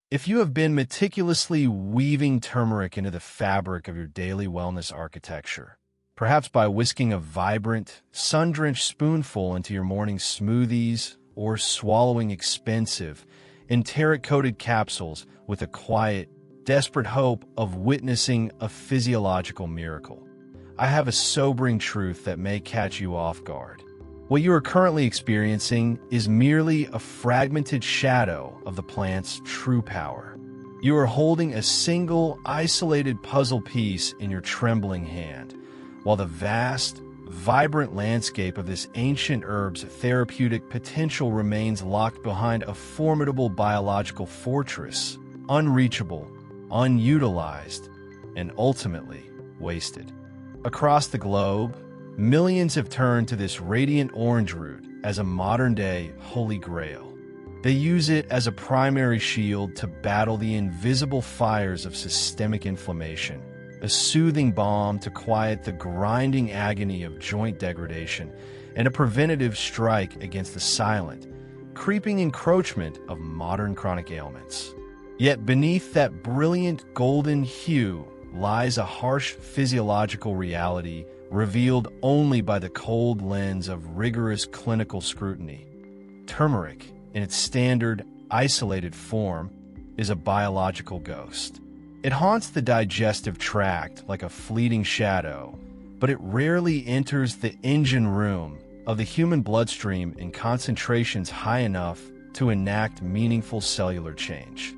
If you have been meticulously weaving turmeric into the fabric of your daily wellness architecture, perhaps by whisking a vibrant, sun-drenched spoonful into your morning smoothies or swallowing expensive, enteric-coated capsules with a quiet, desperate hope of witnessing a physiological miracle, I have a sobering truth that may catch you off guard. What you are currently experiencing is merely a fragmented shadow of the plant's true power. You are holding a single, isolated puzzle piece in your trembling hand, while the vast, vibrant landscape of this ancient herb's therapeutic potential remains locked behind a formidable biological fortress, unreachable, unutilized, and ultimately wasted. Across the globe, millions have turned to this radiant orange root as a modern-day holy grail. They use it as a primary shield to battle the invisible fires of systemic inflammation, a soothing balm to quiet the grinding agony of joint degradation, and a preventative strike against the silent, creeping encroachment of modern chronic ailments. Yet beneath that brilliant golden hue lies a harsh physiological reality revealed only by the cold lens of rigorous clinical scrutiny. Turmeric, in its standard, isolated form, is a biological ghost. It haunts the digestive tract like a fleeting shadow, but it rarely enters the engine room of the human bloodstream in concentrations high enough to enact meaningful cellular change.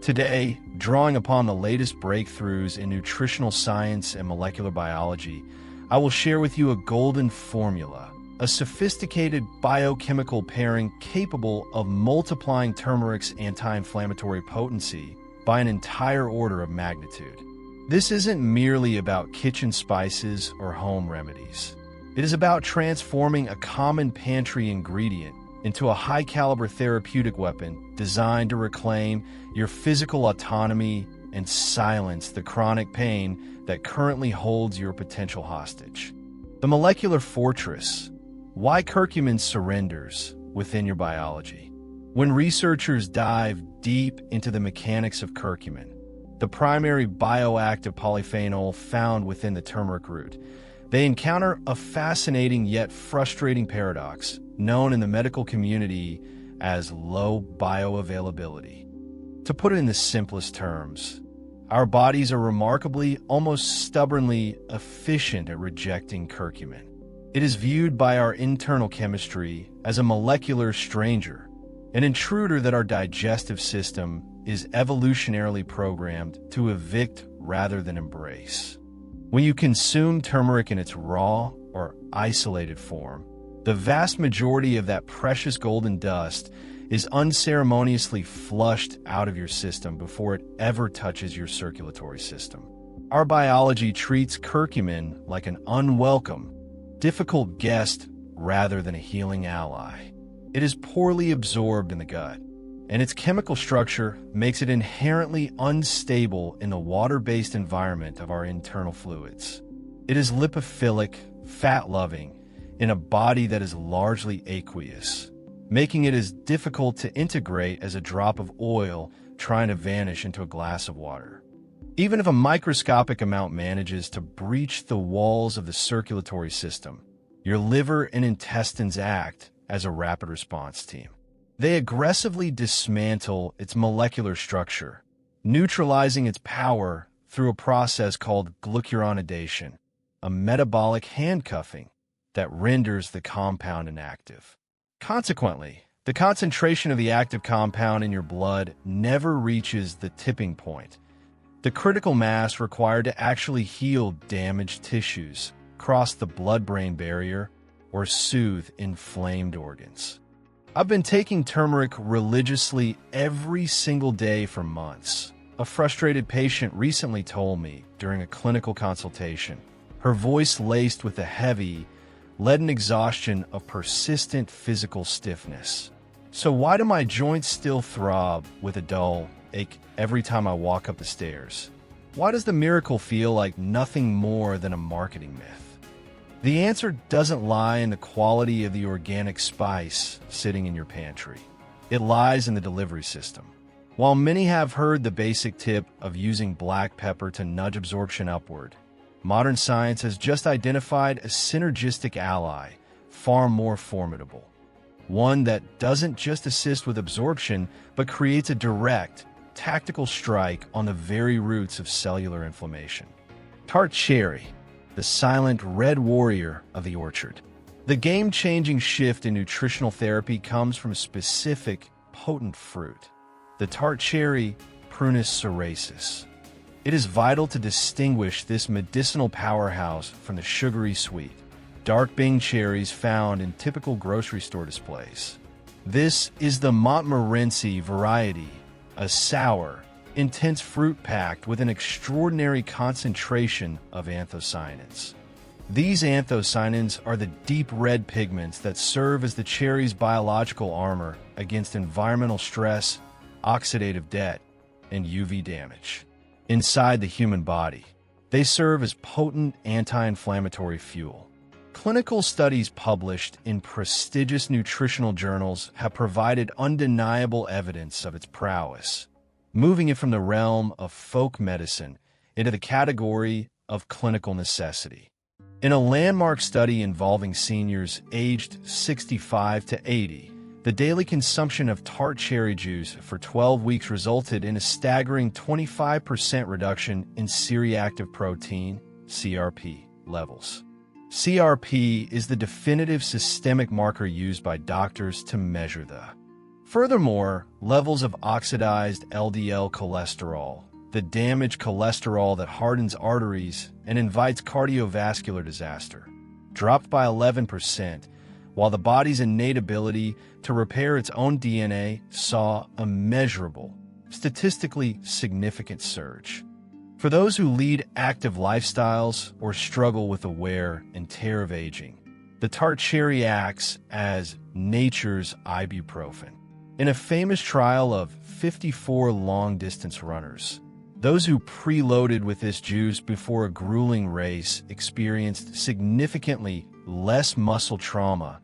Today, drawing upon the latest breakthroughs in nutritional science and molecular biology, I will share with you a golden formula, a sophisticated biochemical pairing capable of multiplying turmeric's anti-inflammatory potency by an entire order of magnitude. This isn't merely about kitchen spices or home remedies. It is about transforming a common pantry ingredient into a high-caliber therapeutic weapon designed to reclaim your physical autonomy and silence the chronic pain that currently holds your potential hostage. The molecular fortress. Why curcumin surrenders within your biology. When researchers dive deep into the mechanics of curcumin, the primary bioactive polyphenol found within the turmeric root, they encounter a fascinating yet frustrating paradox known in the medical community as low bioavailability. To put it in the simplest terms, our bodies are remarkably, almost stubbornly efficient at rejecting curcumin. It is viewed by our internal chemistry as a molecular stranger, an intruder that our digestive system is evolutionarily programmed to evict rather than embrace. When you consume turmeric in its raw or isolated form, the vast majority of that precious golden dust is unceremoniously flushed out of your system before it ever touches your circulatory system. Our biology treats curcumin like an unwelcome, difficult guest rather than a healing ally. It is poorly absorbed in the gut, and its chemical structure makes it inherently unstable in the water-based environment of our internal fluids. It is lipophilic, fat-loving, in a body that is largely aqueous, making it as difficult to integrate as a drop of oil trying to vanish into a glass of water. Even if a microscopic amount manages to breach the walls of the circulatory system, your liver and intestines act as a rapid response team. They aggressively dismantle its molecular structure, neutralizing its power through a process called glucuronidation, a metabolic handcuffing that renders the compound inactive. Consequently, the concentration of the active compound in your blood never reaches the tipping point, the critical mass required to actually heal damaged tissues, cross the blood-brain barrier, or soothe inflamed organs. I've been taking turmeric religiously every single day for months. A frustrated patient recently told me during a clinical consultation, her voice laced with a heavy, leaden exhaustion of persistent physical stiffness. So why do my joints still throb with a dull ache every time I walk up the stairs? Why does the miracle feel like nothing more than a marketing myth? The answer doesn't lie in the quality of the organic spice sitting in your pantry. It lies in the delivery system. While many have heard the basic tip of using black pepper to nudge absorption upward, modern science has just identified a synergistic ally, far more formidable. One that doesn't just assist with absorption, but creates a direct, tactical strike on the very roots of cellular inflammation. Tart cherry, the silent red warrior of the orchard. The game-changing shift in nutritional therapy comes from a specific, potent fruit, the tart cherry, Prunus cerasus. It is vital to distinguish this medicinal powerhouse from the sugary sweet, dark Bing cherries found in typical grocery store displays. This is the Montmorency variety, a sour, intense fruit packed with an extraordinary concentration of anthocyanins. These anthocyanins are the deep red pigments that serve as the cherry's biological armor against environmental stress, oxidative debt, and UV damage. Inside the human body, they serve as potent anti-inflammatory fuel. Clinical studies published in prestigious nutritional journals have provided undeniable evidence of its prowess, moving it from the realm of folk medicine into the category of clinical necessity. In a landmark study involving seniors aged 65 to 80, the daily consumption of tart cherry juice for 12 weeks resulted in a staggering 25% reduction in C-reactive protein, CRP, levels. CRP is the definitive systemic marker used by doctors to measure the. Furthermore, levels of oxidized LDL cholesterol, the damaged cholesterol that hardens arteries and invites cardiovascular disaster, dropped by 11%, while the body's innate ability to repair its own DNA saw a measurable, statistically significant surge. For those who lead active lifestyles or struggle with the wear and tear of aging, the tart cherry acts as nature's ibuprofen. In a famous trial of 54 long-distance runners, those who preloaded with this juice before a grueling race experienced significantly less muscle trauma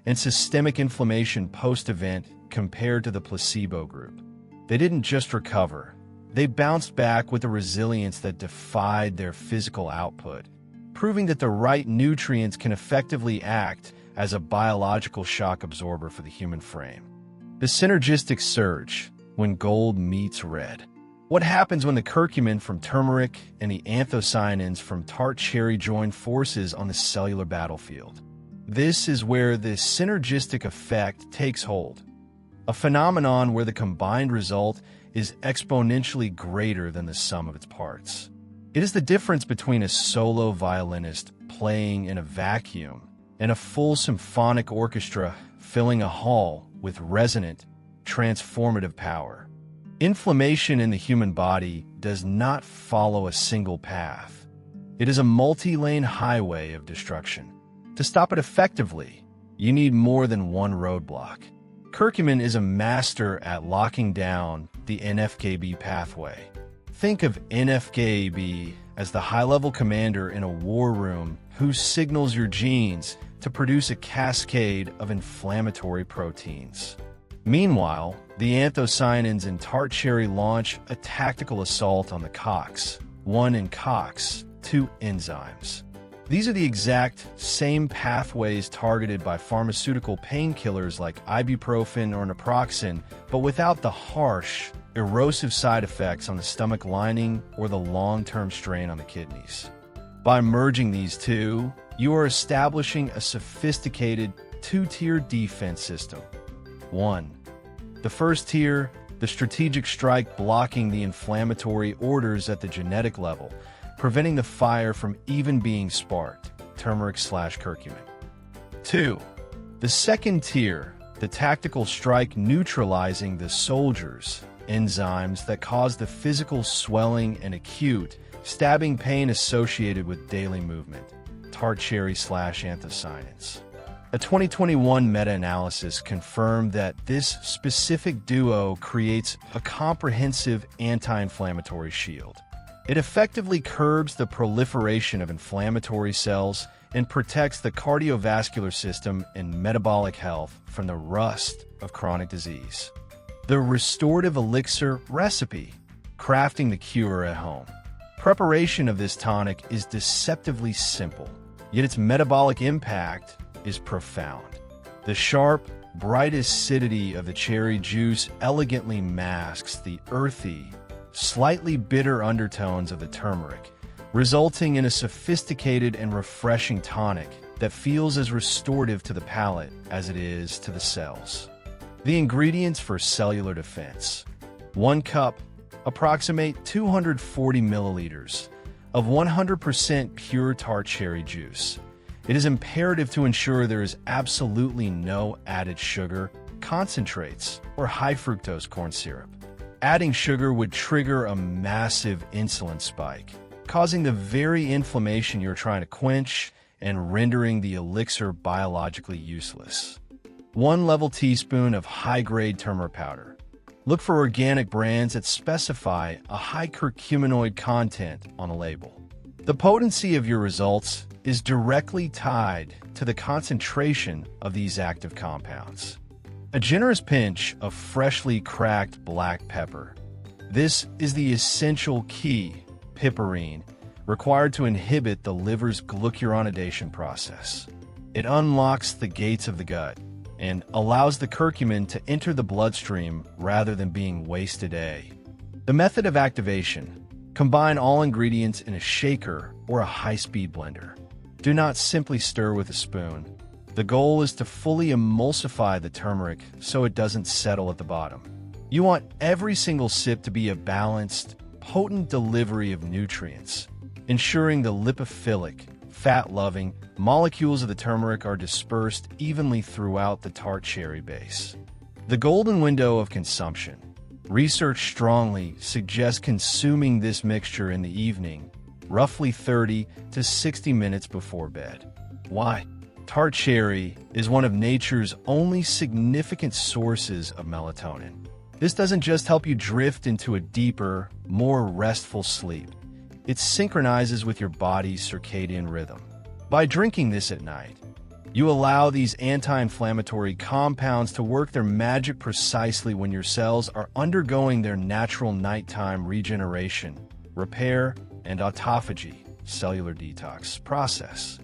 and systemic inflammation post-event compared to the placebo group. They didn't just recover, they bounced back with a resilience that defied their physical output, proving that the right nutrients can effectively act as a biological shock absorber for the human frame. The synergistic surge, when gold meets red. What happens when the curcumin from turmeric and the anthocyanins from tart cherry join forces on the cellular battlefield? This is where the synergistic effect takes hold, a phenomenon where the combined result is exponentially greater than the sum of its parts. It is the difference between a solo violinist playing in a vacuum and a full symphonic orchestra filling a hall with resonant, transformative power. Inflammation in the human body does not follow a single path. It is a multi-lane highway of destruction. To stop it effectively, you need more than one roadblock. Curcumin is a master at locking down the NF-κB pathway. Think of NF-κB as the high-level commander in a war room who signals your genes to produce a cascade of inflammatory proteins. Meanwhile, the anthocyanins in tart cherry launch a tactical assault on the COX-1 and COX-2 enzymes. These are the exact same pathways targeted by pharmaceutical painkillers like ibuprofen or naproxen, but without the harsh, erosive side effects on the stomach lining or the long-term strain on the kidneys. By merging these two, you are establishing a sophisticated two-tier defense system. 1. The first tier, the strategic strike blocking the inflammatory orders at the genetic level, preventing the fire from even being sparked, turmeric/curcumin. 2. The second tier, the tactical strike neutralizing the soldiers, enzymes that cause the physical swelling and acute, stabbing pain associated with daily movement, tart cherry/anthocyanins. A 2021 meta-analysis confirmed that this specific duo creates a comprehensive anti-inflammatory shield. It effectively curbs the proliferation of inflammatory cells and protects the cardiovascular system and metabolic health from the rust of chronic disease. The restorative elixir recipe, crafting the cure at home. Preparation of this tonic is deceptively simple, yet its metabolic impact is profound. The sharp, bright acidity of the cherry juice elegantly masks the earthy, slightly bitter undertones of the turmeric, resulting in a sophisticated and refreshing tonic that feels as restorative to the palate as it is to the cells. The ingredients for cellular defense. 1 cup, approximate 240 milliliters of 100% pure tart cherry juice. It is imperative to ensure there is absolutely no added sugar, concentrates, or high fructose corn syrup. Adding sugar would trigger a massive insulin spike, causing the very inflammation you're trying to quench and rendering the elixir biologically useless. 1 level teaspoon of high-grade turmeric powder. Look for organic brands that specify a high curcuminoid content on the label. The potency of your results is directly tied to the concentration of these active compounds. A generous pinch of freshly cracked black pepper. This is the essential key, piperine, required to inhibit the liver's glucuronidation process. It unlocks the gates of the gut and allows the curcumin to enter the bloodstream rather than being wasted. The method of activation: combine all ingredients in a shaker or a high-speed blender. Do not simply stir with a spoon. The goal is to fully emulsify the turmeric so it doesn't settle at the bottom. You want every single sip to be a balanced, potent delivery of nutrients, ensuring the lipophilic, fat-loving molecules of the turmeric are dispersed evenly throughout the tart cherry base. The golden window of consumption. Research strongly suggests consuming this mixture in the evening, roughly 30 to 60 minutes before bed. Why? Tart cherry is one of nature's only significant sources of melatonin. This doesn't just help you drift into a deeper, more restful sleep. It synchronizes with your body's circadian rhythm. By drinking this at night, you allow these anti-inflammatory compounds to work their magic precisely when your cells are undergoing their natural nighttime regeneration, repair, and autophagy, cellular detox process.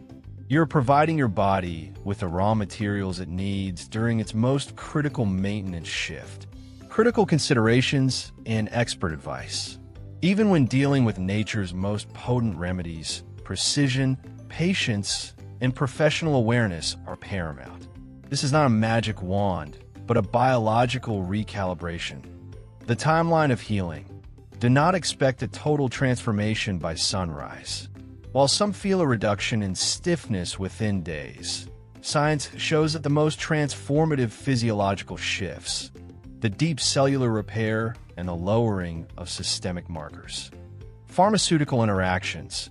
You're providing your body with the raw materials it needs during its most critical maintenance shift. Critical considerations and expert advice. Even when dealing with nature's most potent remedies, precision, patience, and professional awareness are paramount. This is not a magic wand, but a biological recalibration. The timeline of healing. Do not expect a total transformation by sunrise. While some feel a reduction in stiffness within days, science shows that the most transformative physiological shifts, the deep cellular repair, and the lowering of systemic markers. Pharmaceutical interactions.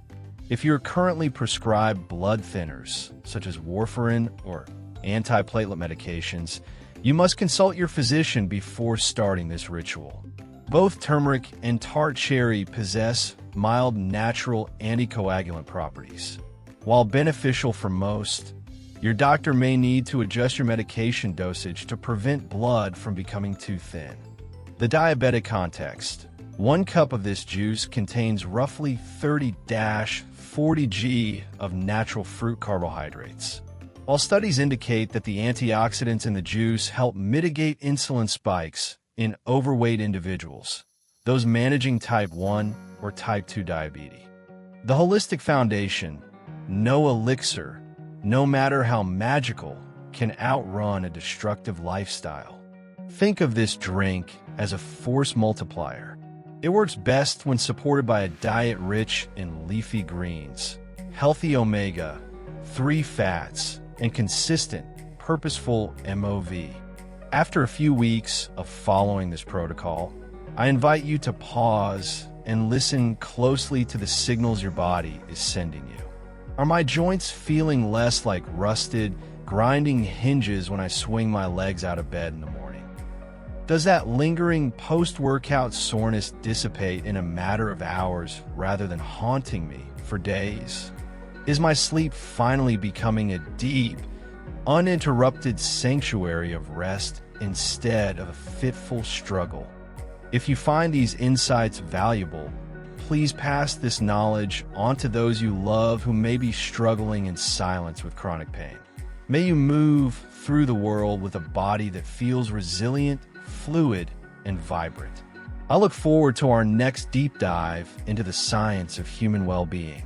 If you're currently prescribed blood thinners, such as warfarin or antiplatelet medications, you must consult your physician before starting this ritual. Both turmeric and tart cherry possess mild natural anticoagulant properties. While beneficial for most, your doctor may need to adjust your medication dosage to prevent blood from becoming too thin. The diabetic context. 1 cup of this juice contains roughly 30-40 g of natural fruit carbohydrates. While studies indicate that the antioxidants in the juice help mitigate insulin spikes in overweight individuals, those managing type 1 or type 2 diabetes. The holistic foundation. No elixir, no matter how magical, can outrun a destructive lifestyle. Think of this drink as a force multiplier. It works best when supported by a diet rich in leafy greens, healthy omega-3 fats, and consistent, purposeful MOV. After a few weeks of following this protocol, I invite you to pause and listen closely to the signals your body is sending you. Are my joints feeling less like rusted, grinding hinges when I swing my legs out of bed in the morning? Does that lingering post-workout soreness dissipate in a matter of hours rather than haunting me for days? Is my sleep finally becoming a deep, uninterrupted sanctuary of rest instead of a fitful struggle. If you find these insights valuable, please pass this knowledge on to those you love who may be struggling in silence with chronic pain. May you move through the world with a body that feels resilient, fluid, and vibrant. I look forward to our next deep dive into the science of human well-being.